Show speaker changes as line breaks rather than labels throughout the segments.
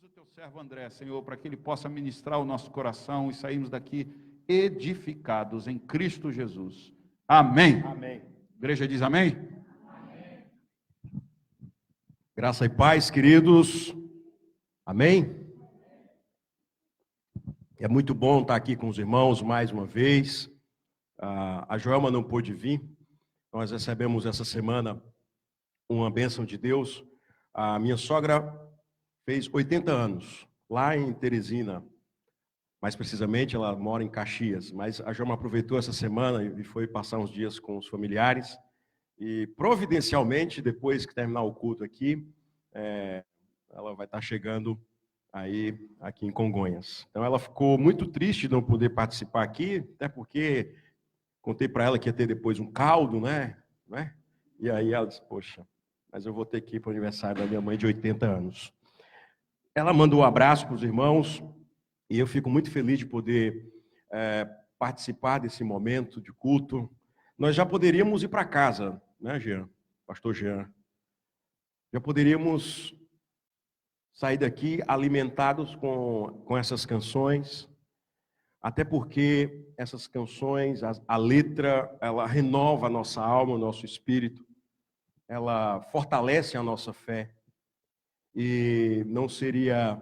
Usa o teu servo André, Senhor, para que ele possa ministrar o nosso coração e sairmos daqui edificados em Cristo Jesus. Amém.
Amém.
A igreja diz amém?
Amém. Graça e paz, queridos. Amém? É muito bom estar aqui com os irmãos mais uma vez. A Joelma não pôde vir. Nós recebemos essa semana uma bênção de Deus. A minha sogra fez 80 anos, lá em Teresina. Mais precisamente, ela mora em Caxias. Mas a Joelma aproveitou essa semana e foi passar uns dias com os familiares. E, providencialmente, depois que terminar o culto aqui, ela vai estar chegando aqui em Congonhas. Então, ela ficou muito triste de não poder participar aqui, até porque contei para ela que ia ter depois um caldo, né? E aí ela disse, poxa, mas eu vou ter que ir para o aniversário da minha mãe de 80 anos. Ela mandou um abraço para os irmãos e eu fico muito feliz de poder participar desse momento de culto. Nós já poderíamos ir para casa, né, Jean? Pastor Jean. Já poderíamos sair daqui alimentados com essas canções, até porque essas canções, a letra, ela renova a nossa alma, o nosso espírito, ela fortalece a nossa fé. E não seria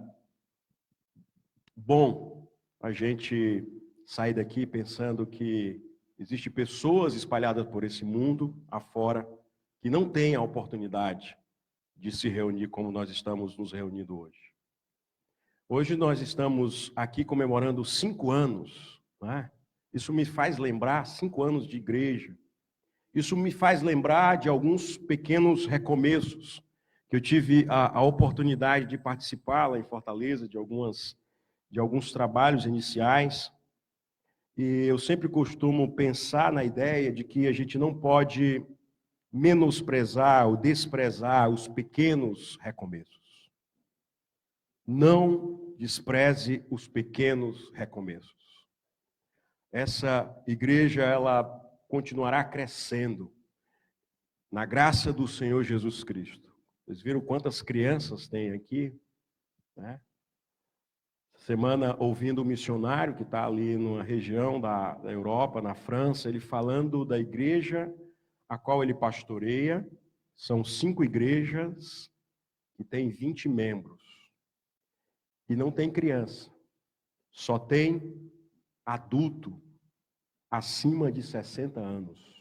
bom a gente sair daqui pensando que existem pessoas espalhadas por esse mundo afora que não têm a oportunidade de se reunir como nós estamos nos reunindo hoje. Hoje nós estamos aqui comemorando 5 anos, né? Isso me faz lembrar 5 anos de igreja. Isso me faz lembrar de alguns pequenos recomeços que eu tive a oportunidade de participar lá em Fortaleza, de alguns trabalhos iniciais. E eu sempre costumo pensar na ideia de que a gente não pode menosprezar ou desprezar os pequenos recomeços. Não despreze os pequenos recomeços. Essa igreja, ela continuará crescendo na graça do Senhor Jesus Cristo. Vocês viram quantas crianças tem aqui, né? Semana ouvindo um missionário que está ali numa região da Europa, na França, ele falando da igreja a qual ele pastoreia. São 5 igrejas que têm 20 membros. E não tem criança, só tem adulto acima de 60 anos.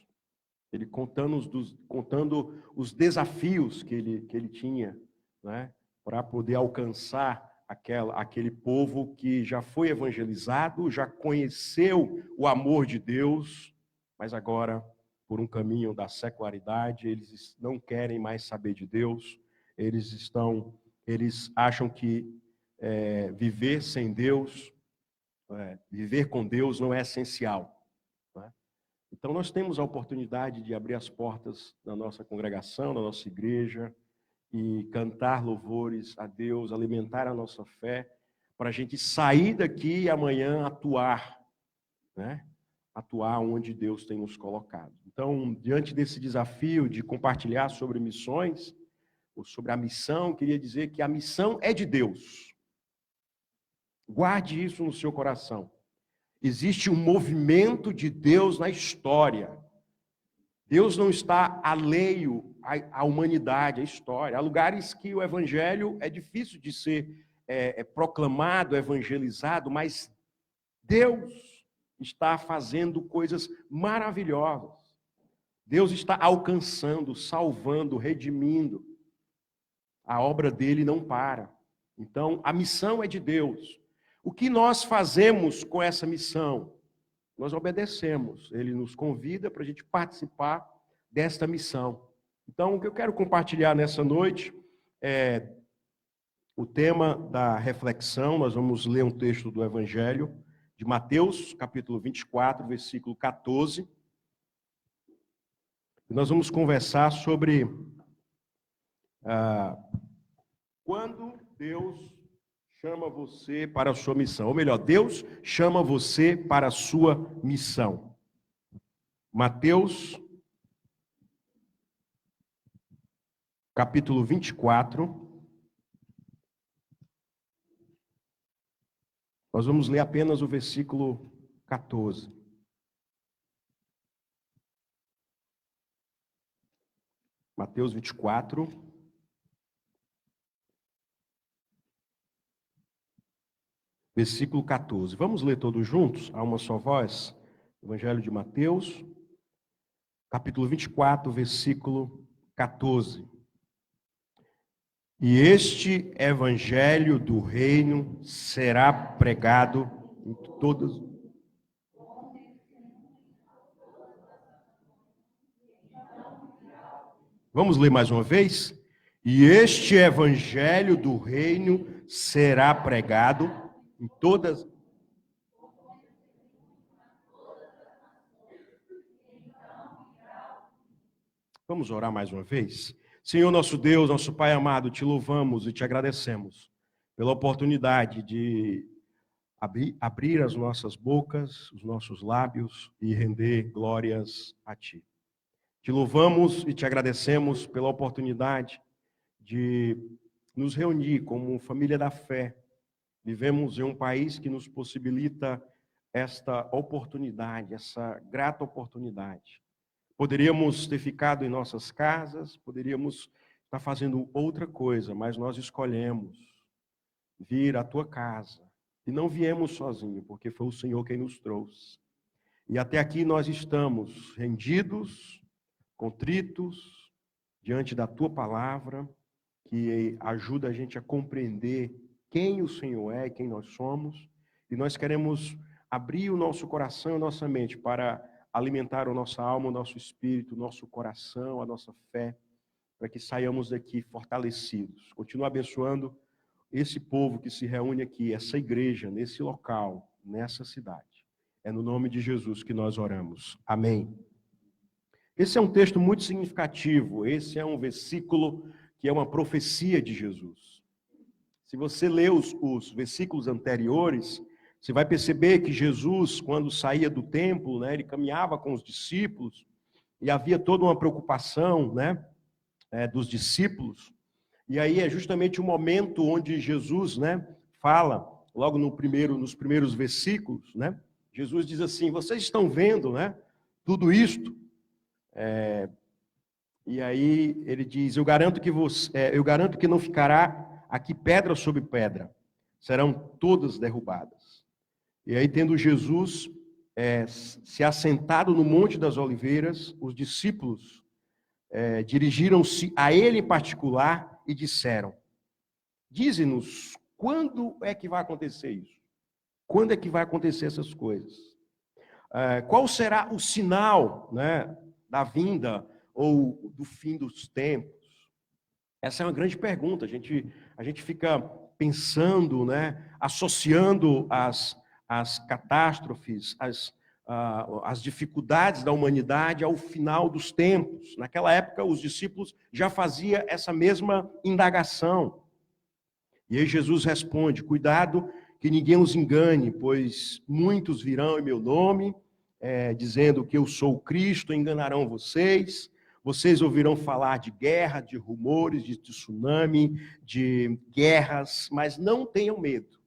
Ele contando os desafios que ele tinha, né, para poder alcançar aquele povo que já foi evangelizado, já conheceu o amor de Deus, mas agora, por um caminho da secularidade, eles não querem mais saber de Deus, eles acham que viver sem Deus, viver com Deus não é essencial. Né? Então nós temos a oportunidade de abrir as portas da nossa congregação, da nossa igreja, e cantar louvores a Deus, alimentar a nossa fé, para a gente sair daqui e amanhã atuar, né? Atuar onde Deus tem nos colocado. Então, diante desse desafio de compartilhar sobre missões, ou sobre a missão, queria dizer que a missão é de Deus. Guarde isso no seu coração. Existe um movimento de Deus na história. Deus não está alheio à humanidade, à história. Há lugares que o evangelho é difícil de ser proclamado, evangelizado, mas Deus está fazendo coisas maravilhosas. Deus está alcançando, salvando, redimindo. A obra dele não para. Então, a missão é de Deus. O que nós fazemos com essa missão? Nós obedecemos. Ele nos convida para a gente participar desta missão. Então, o que eu quero compartilhar nessa noite é o tema da reflexão. Nós vamos ler um texto do Evangelho de Mateus, capítulo 24, versículo 14. E nós vamos conversar sobre quando Deus chama você para a sua missão. Ou melhor, Deus chama você para a sua missão. Mateus, capítulo 24, Nós vamos ler apenas o versículo 14. Mateus 24. Versículo 14. Vamos ler todos juntos, a uma só voz? Evangelho de Mateus, capítulo 24, versículo 14. E este evangelho do reino será pregado em todas. Vamos ler mais uma vez? E este evangelho do reino será pregado em todas. Vamos orar mais uma vez? Senhor nosso Deus, nosso Pai amado, te louvamos e te agradecemos pela oportunidade de abrir as nossas bocas, os nossos lábios e render glórias a Ti. Te louvamos e te agradecemos pela oportunidade de nos reunir como família da fé. Vivemos em um país que nos possibilita esta oportunidade, essa grata oportunidade. Poderíamos ter ficado em nossas casas, poderíamos estar fazendo outra coisa, mas nós escolhemos vir à tua casa. E não viemos sozinhos, porque foi o Senhor quem nos trouxe. E até aqui nós estamos rendidos, contritos, diante da tua palavra, que ajuda a gente a compreender quem o Senhor é e quem nós somos. E nós queremos abrir o nosso coração e a nossa mente para alimentar a nossa alma, o nosso espírito, o nosso coração, a nossa fé, para que saiamos daqui fortalecidos. Continua abençoando esse povo que se reúne aqui, essa igreja, nesse local, nessa cidade. É no nome de Jesus que nós oramos. Amém. Esse é um texto muito significativo. Esse é um versículo que é uma profecia de Jesus. Se você ler os versículos anteriores, você vai perceber que Jesus, quando saía do templo, né, ele caminhava com os discípulos e havia toda uma preocupação, né, dos discípulos. E aí é justamente o momento onde Jesus, né, fala, logo nos primeiros versículos, né, Jesus diz assim: vocês estão vendo, né, tudo isto? E aí ele diz: eu garanto que não ficará aqui pedra sobre pedra, serão todas derrubadas. E aí, tendo Jesus se assentado no Monte das Oliveiras, os discípulos dirigiram-se a ele em particular e disseram: dize-nos, quando é que vai acontecer isso? Quando é que vai acontecer essas coisas? Qual será o sinal, né, da vinda ou do fim dos tempos? Essa é uma grande pergunta. A gente fica pensando, né, associando as catástrofes, as dificuldades da humanidade ao final dos tempos. Naquela época, os discípulos já faziam essa mesma indagação. E aí Jesus responde: cuidado que ninguém os engane, pois muitos virão em meu nome, dizendo que eu sou o Cristo, enganarão vocês. Vocês ouvirão falar de guerra, de rumores, de tsunami, de guerras, mas não tenham medo.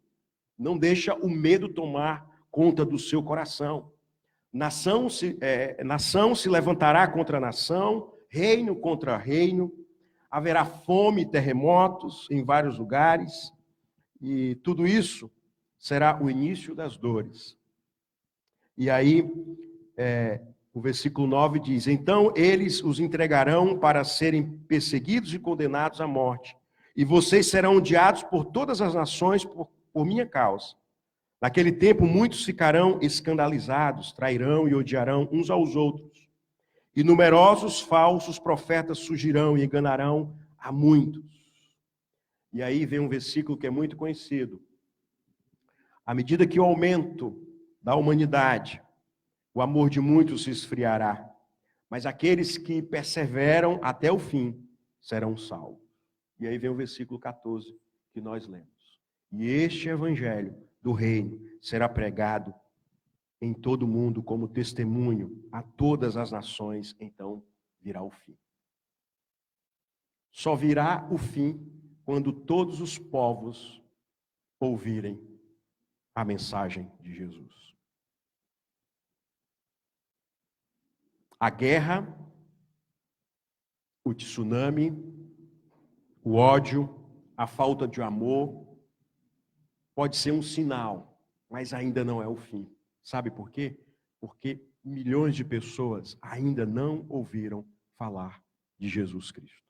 Não deixa o medo tomar conta do seu coração. Nação se levantará contra nação, reino contra reino, haverá fome e terremotos em vários lugares, e tudo isso será o início das dores. E aí, o versículo 9 diz: então eles os entregarão para serem perseguidos e condenados à morte, e vocês serão odiados por todas as nações por minha causa. Naquele tempo, muitos ficarão escandalizados, trairão e odiarão uns aos outros. E numerosos falsos profetas surgirão e enganarão a muitos. E aí vem um versículo que é muito conhecido. À medida que o aumento da humanidade, o amor de muitos se esfriará, mas aqueles que perseveram até o fim serão salvos. E aí vem o versículo 14 que nós lemos. E este evangelho do reino será pregado em todo o mundo como testemunho a todas as nações, então virá o fim. Só virá o fim quando todos os povos ouvirem a mensagem de Jesus. A guerra, o tsunami, o ódio, a falta de amor, pode ser um sinal, mas ainda não é o fim. Sabe por quê? Porque milhões de pessoas ainda não ouviram falar de Jesus Cristo.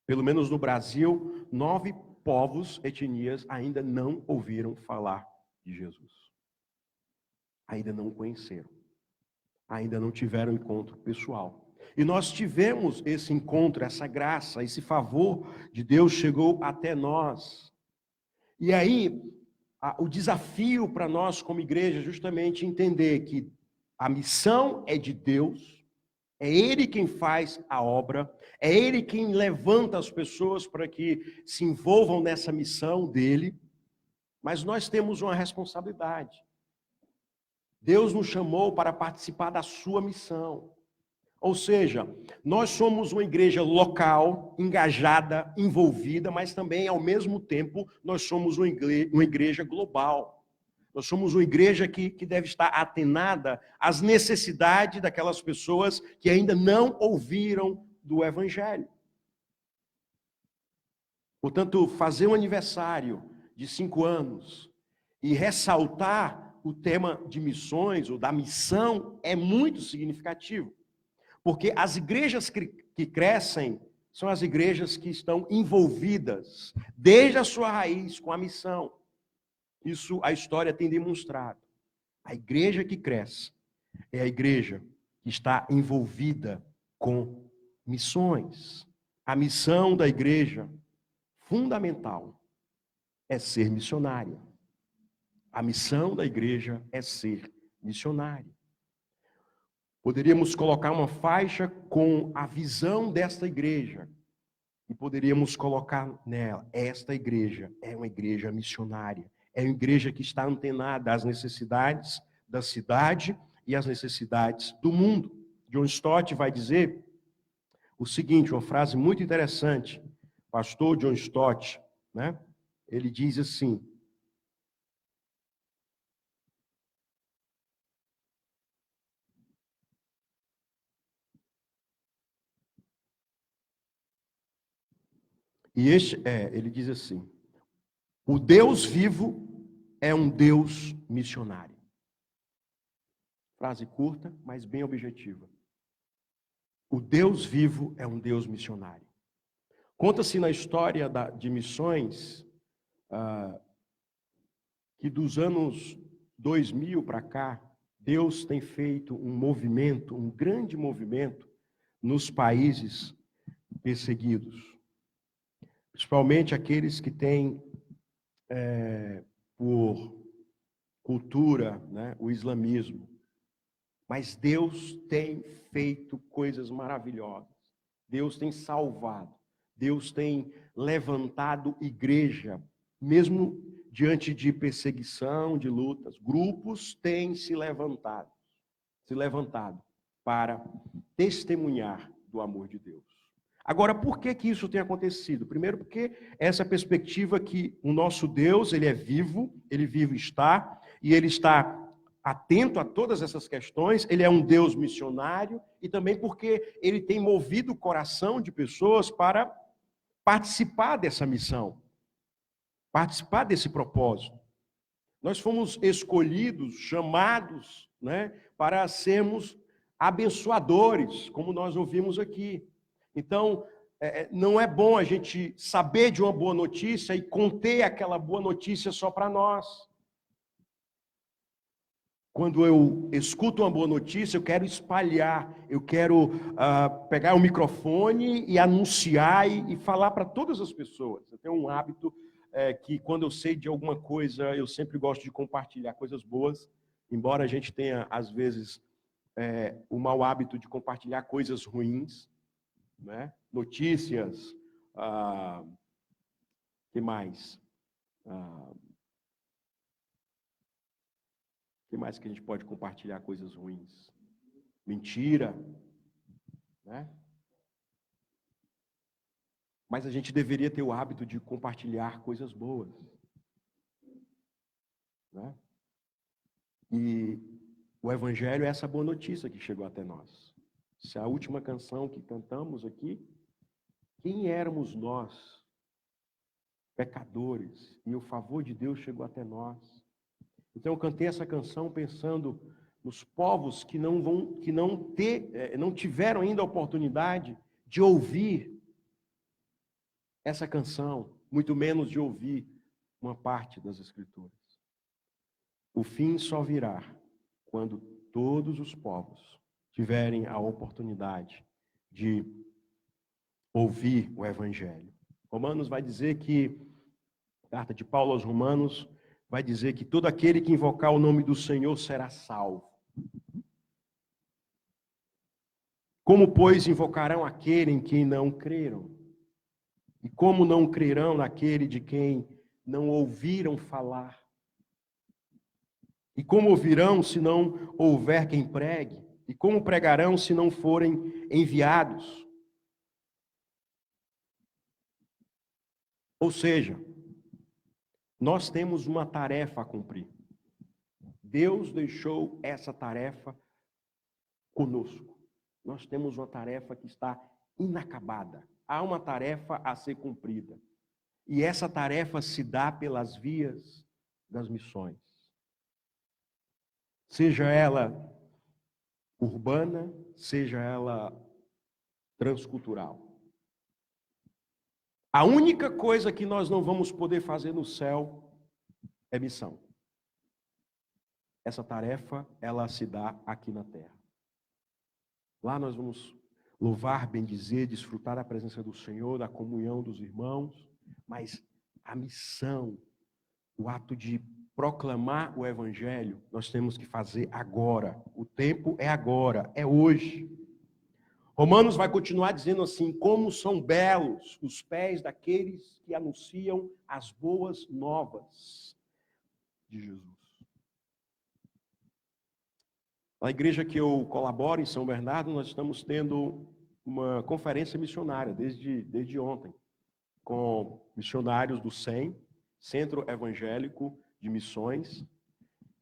Pelo menos no Brasil, 9 povos, etnias, ainda não ouviram falar de Jesus. Ainda não o conheceram. Ainda não tiveram encontro pessoal. E nós tivemos esse encontro, essa graça, esse favor de Deus chegou até nós. E aí, o desafio para nós como igreja é justamente entender que a missão é de Deus, é Ele quem faz a obra, é Ele quem levanta as pessoas para que se envolvam nessa missão dele, mas nós temos uma responsabilidade. Deus nos chamou para participar da sua missão. Ou seja, nós somos uma igreja local, engajada, envolvida, mas também, ao mesmo tempo, nós somos uma igreja global. Nós somos uma igreja que deve estar atenada às necessidades daquelas pessoas que ainda não ouviram do Evangelho. Portanto, fazer um aniversário de 5 anos e ressaltar o tema de missões, ou da missão, é muito significativo. Porque as igrejas que crescem são as igrejas que estão envolvidas, desde a sua raiz, com a missão. Isso a história tem demonstrado. A igreja que cresce é a igreja que está envolvida com missões. A missão da igreja, fundamental, é ser missionária. A missão da igreja é ser missionária. Poderíamos colocar uma faixa com a visão desta igreja e poderíamos colocar nela: esta igreja é uma igreja missionária, é uma igreja que está antenada às necessidades da cidade e às necessidades do mundo. John Stott vai dizer o seguinte, uma frase muito interessante, pastor John Stott, né? Ele diz assim: ele diz assim: o Deus vivo é um Deus missionário. Frase curta, mas bem objetiva. O Deus vivo é um Deus missionário. Conta-se na história de missões que dos anos 2000 para cá, Deus tem feito um movimento, um grande movimento, nos países perseguidos. Principalmente aqueles que têm, por cultura, né, o islamismo. Mas Deus tem feito coisas maravilhosas. Deus tem salvado. Deus tem levantado igreja, mesmo diante de perseguição, de lutas. Grupos têm se levantado para testemunhar do amor de Deus. Agora, por que isso tem acontecido? Primeiro, porque essa perspectiva que o nosso Deus, ele é vivo, ele vivo está, e ele está atento a todas essas questões, ele é um Deus missionário, e também porque ele tem movido o coração de pessoas para participar dessa missão, participar desse propósito. Nós fomos escolhidos, chamados, né, para sermos abençoadores, como nós ouvimos aqui. Então, não é bom a gente saber de uma boa notícia e conter aquela boa notícia só para nós. Quando eu escuto uma boa notícia, eu quero espalhar, eu quero pegar o microfone e anunciar e falar para todas as pessoas. Eu tenho um hábito que quando eu sei de alguma coisa, eu sempre gosto de compartilhar coisas boas, embora a gente tenha, às vezes, o mau hábito de compartilhar coisas ruins, né? Notícias, que mais? Que mais que a gente pode compartilhar coisas ruins? Mentira, né? Mas a gente deveria ter o hábito de compartilhar coisas boas. né? E o Evangelho é essa boa notícia que chegou até nós. Se a última canção que cantamos aqui, quem éramos nós, pecadores, e o favor de Deus chegou até nós. Então eu cantei essa canção pensando nos povos que não tiveram ainda a oportunidade de ouvir essa canção, muito menos de ouvir uma parte das Escrituras. O fim só virá quando todos os povos tiverem a oportunidade de ouvir o Evangelho. Romanos vai dizer que, carta de Paulo aos Romanos, vai dizer que todo aquele que invocar o nome do Senhor será salvo. Como, pois, invocarão aquele em quem não creram? E como não crerão naquele de quem não ouviram falar? E como ouvirão se não houver quem pregue? E como pregarão se não forem enviados? Ou seja, nós temos uma tarefa a cumprir. Deus deixou essa tarefa conosco. Nós temos uma tarefa que está inacabada. Há uma tarefa a ser cumprida. E essa tarefa se dá pelas vias das missões. Seja ela urbana, seja ela transcultural. A única coisa que nós não vamos poder fazer no céu é missão. Essa tarefa, ela se dá aqui na terra. Lá nós vamos louvar, bendizer, desfrutar da presença do Senhor, da comunhão dos irmãos, mas a missão, o ato de proclamar o Evangelho, nós temos que fazer agora. O tempo é agora, é hoje. Romanos vai continuar dizendo assim: como são belos os pés daqueles que anunciam as boas novas de Jesus. Na igreja que eu colaboro, em São Bernardo, nós estamos tendo uma conferência missionária desde ontem, com missionários do CEM, Centro Evangélico de Missões,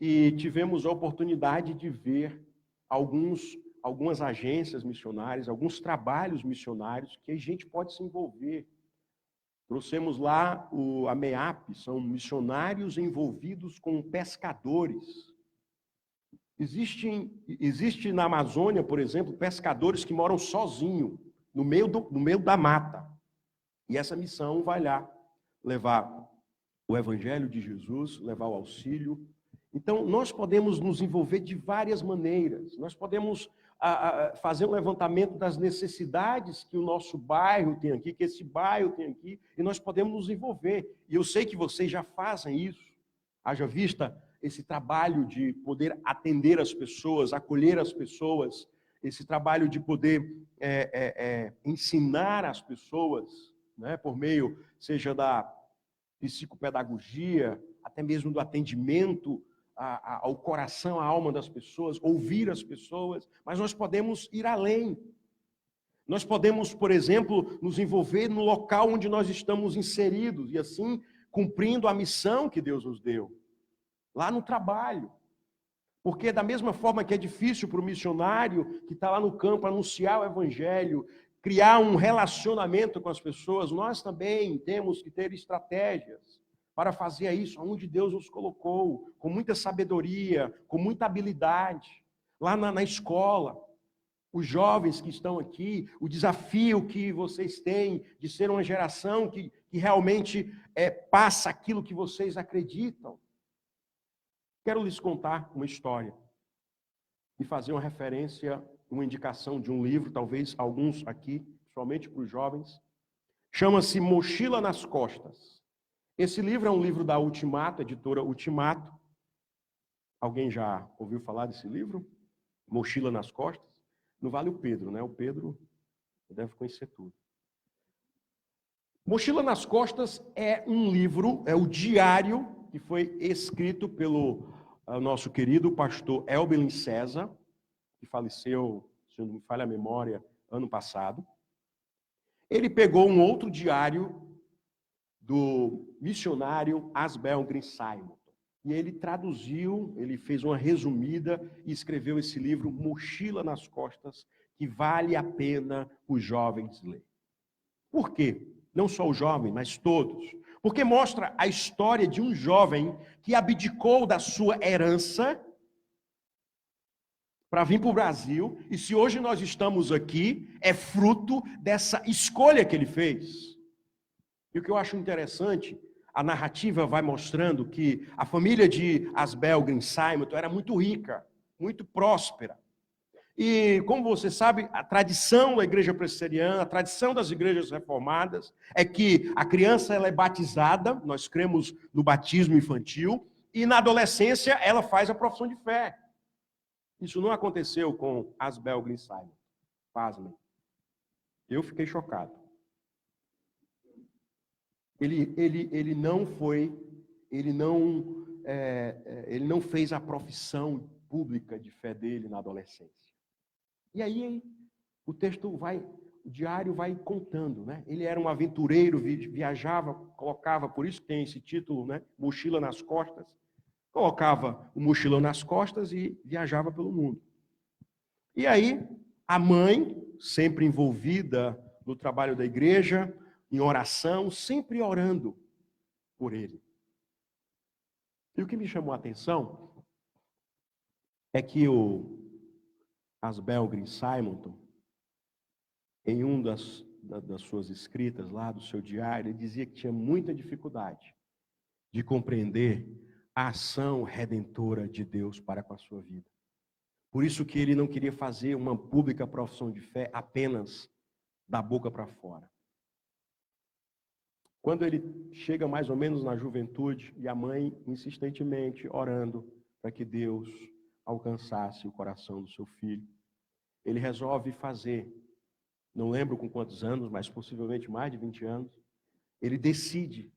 e tivemos a oportunidade de ver algumas agências missionárias, alguns trabalhos missionários que a gente pode se envolver. Trouxemos lá a MEAP, são missionários envolvidos com pescadores. Existe na Amazônia, por exemplo, pescadores que moram sozinhos, no meio da mata. E essa missão vai lá levar o Evangelho de Jesus, levar o auxílio. Então, nós podemos nos envolver de várias maneiras. Nós podemos fazer um levantamento das necessidades que o nosso bairro tem aqui, que esse bairro tem aqui, e nós podemos nos envolver. E eu sei que vocês já fazem isso. Haja vista esse trabalho de poder atender as pessoas, acolher as pessoas, esse trabalho de poder ensinar as pessoas, né, por meio, seja da psicopedagogia, até mesmo do atendimento ao coração, à alma das pessoas, ouvir as pessoas, mas nós podemos ir além. Nós podemos, por exemplo, nos envolver no local onde nós estamos inseridos e assim cumprindo a missão que Deus nos deu. Lá no trabalho. Porque da mesma forma que é difícil para o missionário que está lá no campo anunciar o Evangelho, criar um relacionamento com as pessoas, nós também temos que ter estratégias para fazer isso onde Deus nos colocou, com muita sabedoria, com muita habilidade. Lá na escola, os jovens que estão aqui, o desafio que vocês têm de ser uma geração que realmente passa aquilo que vocês acreditam. Quero lhes contar uma história e fazer uma referência, uma indicação de um livro, talvez alguns aqui, somente para os jovens. Chama-se Mochila nas Costas. Esse livro é um livro da Ultimato, editora Ultimato. Alguém já ouviu falar desse livro? Mochila nas Costas? Não vale o Pedro, né? O Pedro deve conhecer tudo. Mochila nas Costas é um livro, é o diário que foi escrito pelo nosso querido pastor Elbelin César, que faleceu, se não me falha a memória, ano passado. Ele pegou um outro diário do missionário Asbel Green Simon. E ele traduziu, ele fez uma resumida e escreveu esse livro, Mochila nas Costas, que vale a pena os jovens lerem. Por quê? Não só o jovem, mas todos. Porque mostra a história de um jovem que abdicou da sua herança para vir para o Brasil, e se hoje nós estamos aqui, é fruto dessa escolha que ele fez. E o que eu acho interessante, a narrativa vai mostrando que a família de Asbel Green-Simonton era muito rica, muito próspera. E, como você sabe, a tradição da igreja presbiteriana, a tradição das igrejas reformadas, é que a criança ela é batizada, nós cremos no batismo infantil, e na adolescência ela faz a profissão de fé. Isso não aconteceu com Asbel Green-Simonton. Pasmem. Eu fiquei chocado. Ele não fez a profissão pública de fé dele na adolescência. E aí o diário vai contando, né? Ele era um aventureiro, viajava, colocava, por isso tem esse título, né? Mochila nas costas. Colocava o mochilão nas costas e viajava pelo mundo. E aí a mãe, sempre envolvida no trabalho da igreja, em oração, sempre orando por ele. E o que me chamou a atenção é que o Asbel Green-Simonton, em um das suas escritas lá do seu diário, ele dizia que tinha muita dificuldade de compreender a ação redentora de Deus para com a sua vida. Por isso que ele não queria fazer uma pública profissão de fé apenas da boca para fora. Quando ele chega mais ou menos na juventude, e a mãe insistentemente orando para que Deus alcançasse o coração do seu filho, ele resolve fazer, não lembro com quantos anos, mas possivelmente mais de 20 anos, ele decide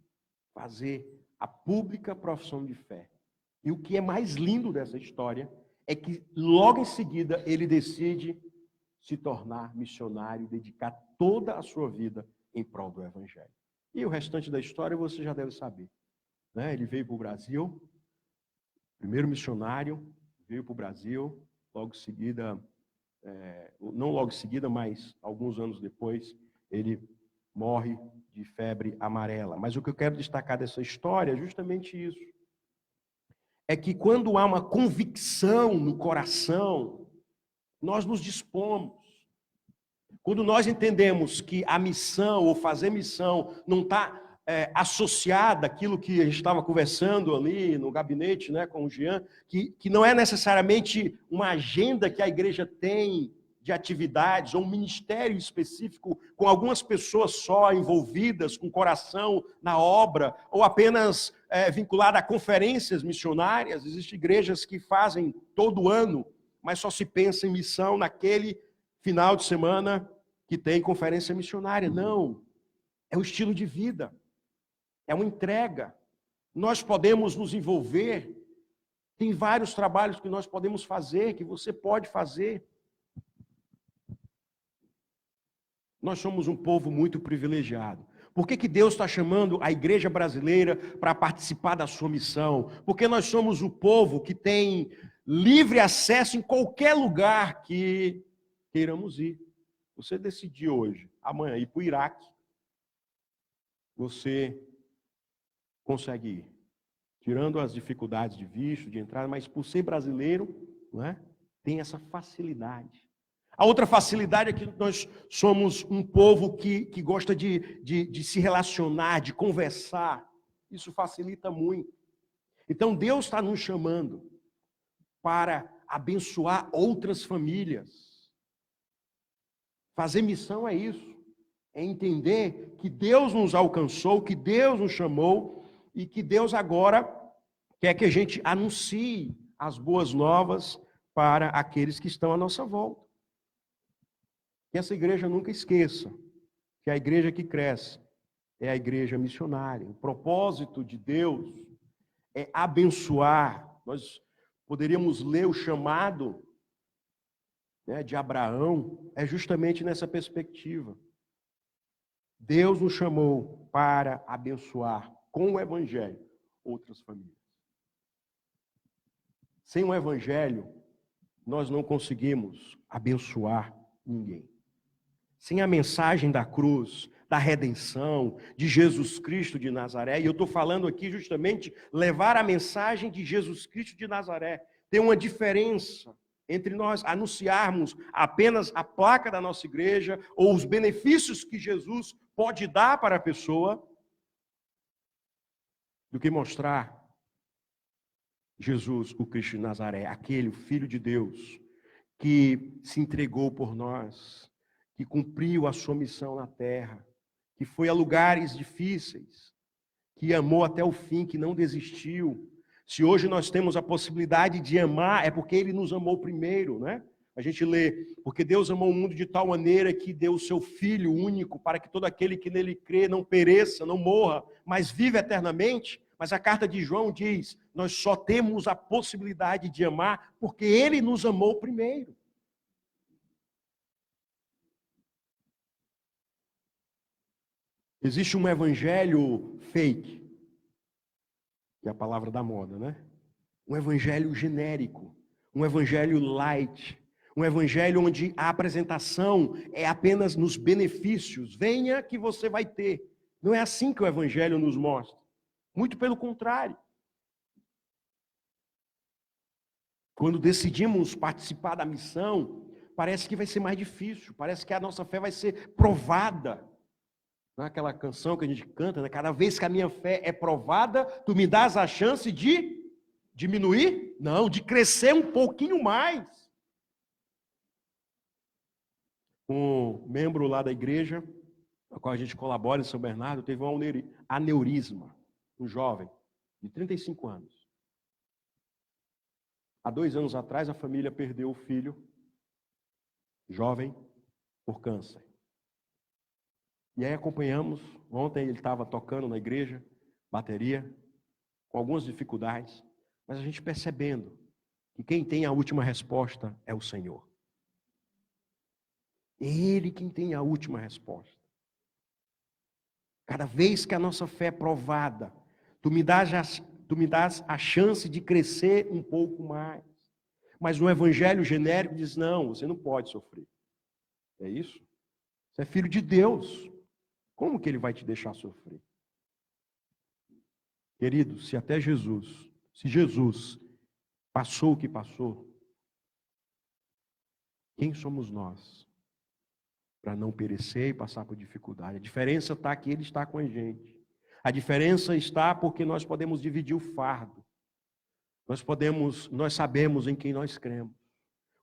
fazer a pública profissão de fé. E o que é mais lindo dessa história é que logo em seguida ele decide se tornar missionário e dedicar toda a sua vida em prol do Evangelho. E o restante da história você já deve saber, né? Ele veio para o Brasil, primeiro missionário, veio para o Brasil, logo em seguida, não logo em seguida, mas alguns anos depois, ele morre de febre amarela. Mas o que eu quero destacar dessa história é justamente isso. É que quando há uma convicção no coração, nós nos dispomos. Quando nós entendemos que a missão, ou fazer missão, não está associada àquilo que a gente estava conversando ali no gabinete, né, com o Jean, que não é necessariamente uma agenda que a igreja tem de atividades, ou um ministério específico com algumas pessoas só envolvidas, com coração na obra, ou apenas vinculada a conferências missionárias. Existem igrejas que fazem todo ano, mas só se pensa em missão naquele final de semana que tem conferência missionária. Não, é um estilo de vida, é uma entrega. Nós podemos nos envolver, tem vários trabalhos que nós podemos fazer, que você pode fazer. Nós somos um povo muito privilegiado. Por que Deus está chamando a igreja brasileira para participar da sua missão? Porque nós somos o povo que tem livre acesso em qualquer lugar que queiramos ir. Você decidir hoje, amanhã, ir para o Iraque, você consegue ir. Tirando as dificuldades de visto, de entrada, mas por ser brasileiro, não é? Tem essa facilidade. A outra facilidade é que nós somos um povo que gosta de se relacionar, de conversar. Isso facilita muito. Então Deus está nos chamando para abençoar outras famílias. Fazer missão é isso. É entender que Deus nos alcançou, que Deus nos chamou e que Deus agora quer que a gente anuncie as boas novas para aqueles que estão à nossa volta. Que essa igreja nunca esqueça que a igreja que cresce é a igreja missionária. O propósito de Deus é abençoar. Nós poderíamos ler o chamado, né, de Abraão, é justamente nessa perspectiva. Deus nos chamou para abençoar com o Evangelho outras famílias. Sem o evangelho, nós não conseguimos abençoar ninguém. Sem a mensagem da cruz, da redenção, de Jesus Cristo de Nazaré, e eu estou falando aqui justamente levar a mensagem de Jesus Cristo de Nazaré. Tem uma diferença entre nós anunciarmos apenas a placa da nossa igreja ou os benefícios que Jesus pode dar para a pessoa, do que mostrar Jesus, o Cristo de Nazaré, aquele, o Filho de Deus, que se entregou por nós, que cumpriu a sua missão na terra, que foi a lugares difíceis, que amou até o fim, que não desistiu. Se hoje nós temos a possibilidade de amar, é porque Ele nos amou primeiro, né? A gente lê, porque Deus amou o mundo de tal maneira que deu o seu Filho único, para que todo aquele que nele crê não pereça, não morra, mas vive eternamente. Mas a carta de João diz, nós só temos a possibilidade de amar, porque Ele nos amou primeiro. Existe um evangelho fake, que é a palavra da moda, né? Um evangelho genérico, um evangelho light, um evangelho onde a apresentação é apenas nos benefícios. Venha que você vai ter. Não é assim que o evangelho nos mostra. Muito pelo contrário. Quando decidimos participar da missão, parece que vai ser mais difícil, parece que a nossa fé vai ser provada. Naquela canção que a gente canta, né? Cada vez que a minha fé é provada, tu me dás a chance de diminuir? Não, de crescer um pouquinho mais. Um membro lá da igreja, com a qual a gente colabora em São Bernardo, teve um aneurisma, um jovem de 35 anos. Há 2 anos atrás, a família perdeu o filho, jovem, por câncer. E aí acompanhamos, ontem ele estava tocando na igreja, bateria, com algumas dificuldades, mas a gente percebendo que quem tem a última resposta é o Senhor. É Ele quem tem a última resposta. Cada vez que a nossa fé é provada, tu me dás a chance de crescer um pouco mais. Mas no evangelho genérico diz, não, você não pode sofrer. É isso? Você é filho de Deus. Como que Ele vai te deixar sofrer? Querido, se até Jesus, se Jesus passou o que passou, quem somos nós para não perecer e passar por dificuldade? A diferença está que Ele está com a gente. A diferença está porque nós podemos dividir o fardo. Nós sabemos em quem nós cremos.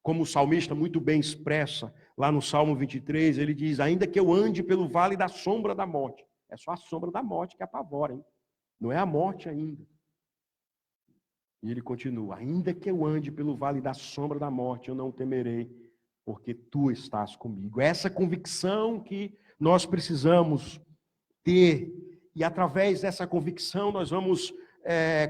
Como o salmista muito bem expressa, lá no Salmo 23, ele diz, ainda que eu ande pelo vale da sombra da morte. É só a sombra da morte que apavora, hein? Não é a morte ainda. E ele continua, ainda que eu ande pelo vale da sombra da morte, eu não temerei, porque tu estás comigo. Essa convicção que nós precisamos ter, e através dessa convicção nós vamos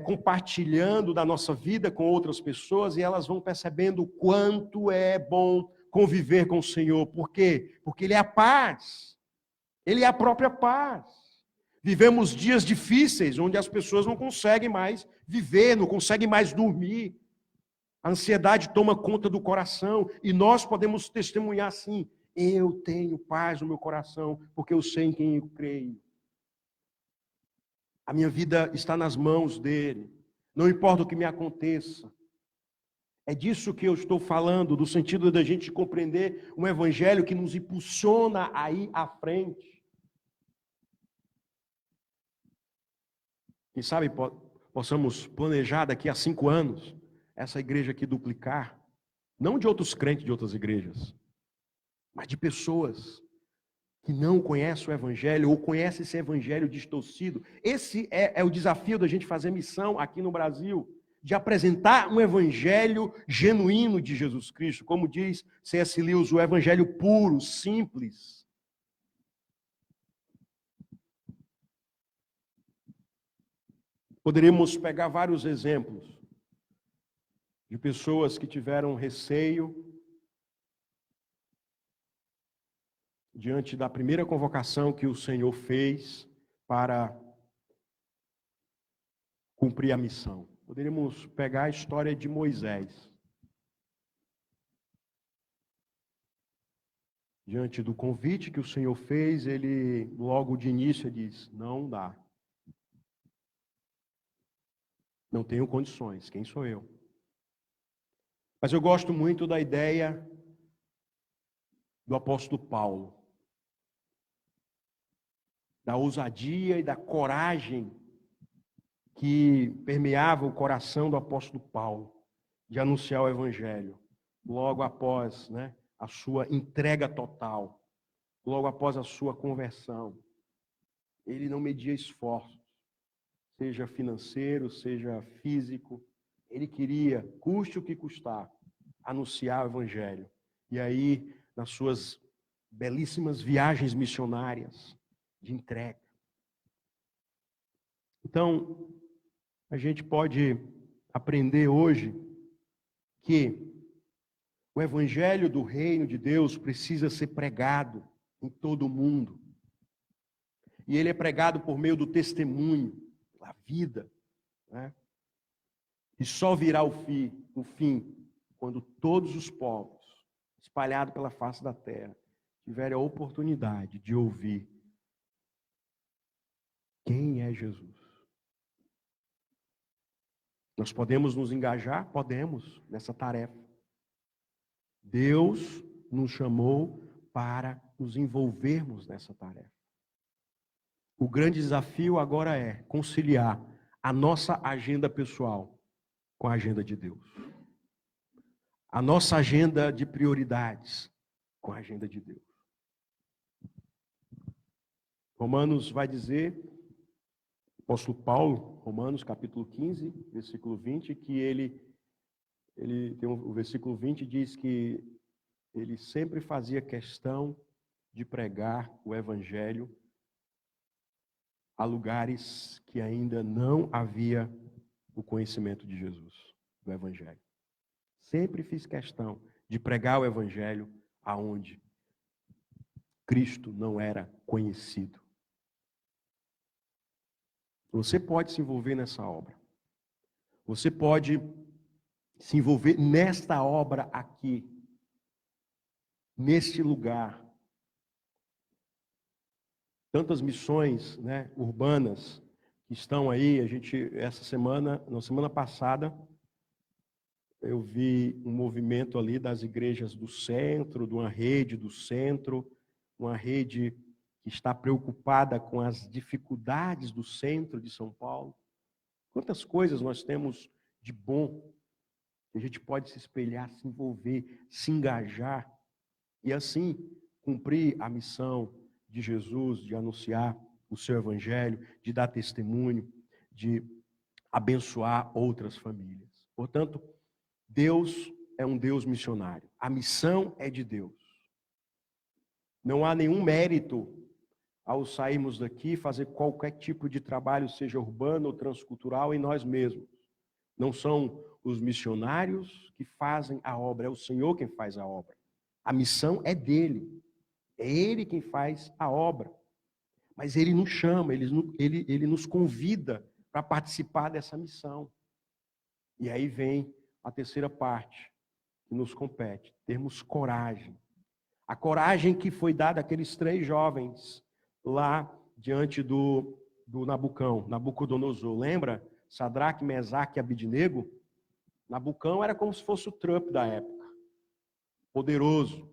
compartilhando da nossa vida com outras pessoas e elas vão percebendo o quanto é bom conviver com o Senhor. Por quê? Porque Ele é a paz. Ele é a própria paz. Vivemos dias difíceis, onde as pessoas não conseguem mais viver, não conseguem mais dormir. A ansiedade toma conta do coração e nós podemos testemunhar assim, eu tenho paz no meu coração, porque eu sei em quem eu creio. A minha vida está nas mãos dele. Não importa o que me aconteça. É disso que eu estou falando, do sentido da gente compreender um evangelho que nos impulsiona a ir à frente. Quem sabe possamos planejar daqui a 5 anos essa igreja aqui duplicar. Não de outros crentes de outras igrejas, mas de pessoas que não conhece o evangelho ou conhece esse evangelho distorcido. Esse é o desafio da gente fazer missão aqui no Brasil, de apresentar um evangelho genuíno de Jesus Cristo, como diz C.S. Lewis, o evangelho puro, simples. Poderíamos pegar vários exemplos de pessoas que tiveram receio diante da primeira convocação que o Senhor fez para cumprir a missão. poderíamos pegar a história de Moisés. Diante do convite que o Senhor fez, ele logo de início diz: não dá. Não tenho condições, quem sou eu? Mas eu gosto muito da ideia do apóstolo Paulo, da ousadia e da coragem que permeava o coração do apóstolo Paulo de anunciar o evangelho, logo após, a sua entrega total, logo após a sua conversão. Ele não media esforços, seja financeiro, seja físico. Ele queria, custe o que custar, anunciar o evangelho. E aí, nas suas belíssimas viagens missionárias de entrega. Então, a gente pode aprender hoje que o evangelho do reino de Deus precisa ser pregado em todo o mundo. E ele é pregado por meio do testemunho, da vida, E só virá o fim, quando todos os povos, espalhados pela face da terra, tiverem a oportunidade de ouvir quem é Jesus. Nós podemos nos engajar? Podemos, nessa tarefa. Deus nos chamou para nos envolvermos nessa tarefa. O grande desafio agora é conciliar a nossa agenda pessoal com a agenda de Deus. A nossa agenda de prioridades com a agenda de Deus. Romanos vai dizer, apóstolo Paulo, Romanos capítulo 15, versículo 20, que ele tem o versículo 20 diz que ele sempre fazia questão de pregar o evangelho a lugares que ainda não havia o conhecimento de Jesus, do evangelho. Sempre fiz questão de pregar o evangelho aonde Cristo não era conhecido. Você pode se envolver nessa obra. Você pode se envolver nesta obra aqui, neste lugar. Tantas missões, urbanas que estão aí. Na semana passada, eu vi um movimento ali das igrejas do centro, de uma rede do centro, uma rede que está preocupada com as dificuldades do centro de São Paulo. Quantas coisas nós temos de bom que a gente pode se espelhar, se envolver, se engajar e assim cumprir a missão de Jesus, de anunciar o seu evangelho, de dar testemunho, de abençoar outras famílias. Portanto, Deus é um Deus missionário. A missão é de Deus. Não há nenhum mérito ao sairmos daqui, fazer qualquer tipo de trabalho, seja urbano ou transcultural, em nós mesmos. Não são os missionários que fazem a obra, é o Senhor quem faz a obra. A missão é dele. É ele quem faz a obra. Mas ele nos chama, ele nos convida para participar dessa missão. E aí vem a terceira parte que nos compete, termos coragem. A coragem que foi dada àqueles 3 jovens lá diante do Nabucodonosor. Lembra? Sadraque, Mesaque e Abidnego? Nabucão era como se fosse o Trump da época. Poderoso.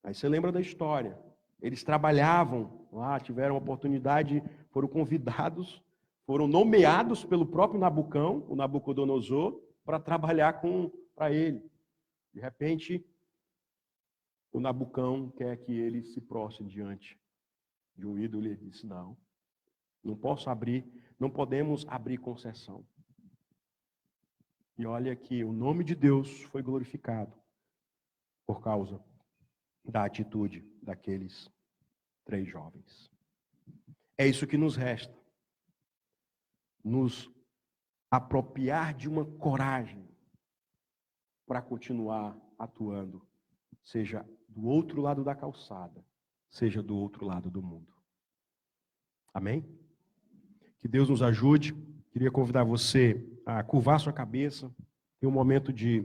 Aí você lembra da história. Eles trabalhavam lá, tiveram a oportunidade, foram convidados, foram nomeados pelo próprio Nabucão, o Nabucodonosor, para trabalhar para ele. De repente, o Nabucão quer que ele se prostre diante de um ídolo e ele disse: não podemos abrir concessão. E olha que o nome de Deus foi glorificado por causa da atitude daqueles 3 jovens. É isso que nos resta. Nos apropriar de uma coragem para continuar atuando, seja do outro lado da calçada, seja do outro lado do mundo. Amém? Que Deus nos ajude Queria convidar você a curvar sua cabeça, ter um momento de